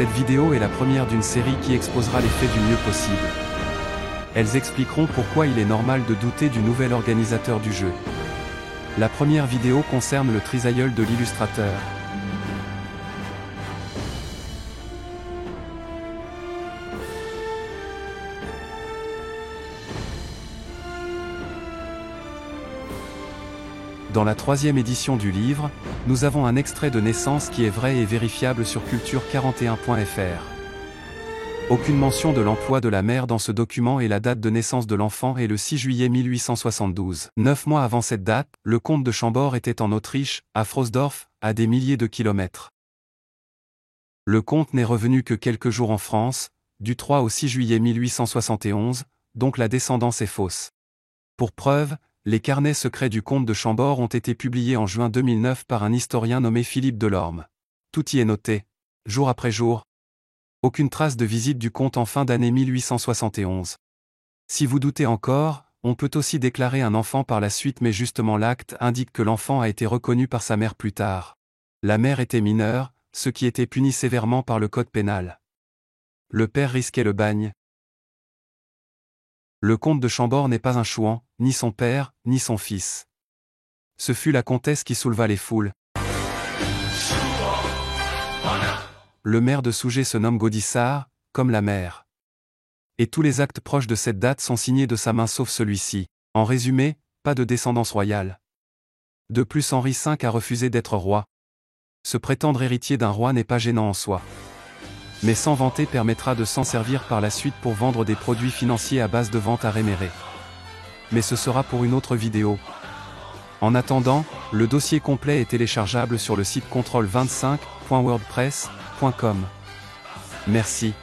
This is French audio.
Cette vidéo est la première d'une série qui exposera les faits du mieux possible. Elles expliqueront pourquoi il est normal de douter du nouvel organisateur du jeu. La première vidéo concerne le trisaïeul de l'illustrateur. Dans la 3e édition du livre, nous avons un extrait de naissance qui est vrai et vérifiable sur culture41.fr. Aucune mention de l'emploi de la mère dans ce document et la date de naissance de l'enfant est le 6 juillet 1872. 9 mois avant cette date, le comte de Chambord était en Autriche, à Frosdorf, à des milliers de kilomètres. Le comte n'est revenu que quelques jours en France, du 3 au 6 juillet 1871, donc la descendance est fausse. Pour preuve, les carnets secrets du comte de Chambord ont été publiés en juin 2009 par un historien nommé Philippe Delorme. Tout y est noté, jour après jour. Aucune trace de visite du comte en fin d'année 1871. Si vous doutez encore, on peut aussi déclarer un enfant par la suite, mais justement l'acte indique que l'enfant a été reconnu par sa mère plus tard. La mère était mineure, ce qui était puni sévèrement par le code pénal. Le père risquait le bagne. Le comte de Chambord n'est pas un chouan, ni son père, ni son fils. Ce fut la comtesse qui souleva les foules. Le maire de Sougé se nomme Gaudissart, comme la mère. Et tous les actes proches de cette date sont signés de sa main sauf celui-ci. En résumé, pas de descendance royale. De plus, Henri V a refusé d'être roi. Se prétendre héritier d'un roi n'est pas gênant en soi. Mais s'en vanter permettra de s'en servir par la suite pour vendre des produits financiers à base de vente à réméré. Mais ce sera pour une autre vidéo. En attendant, le dossier complet est téléchargeable sur le site contrôle25.wordpress.com. Merci.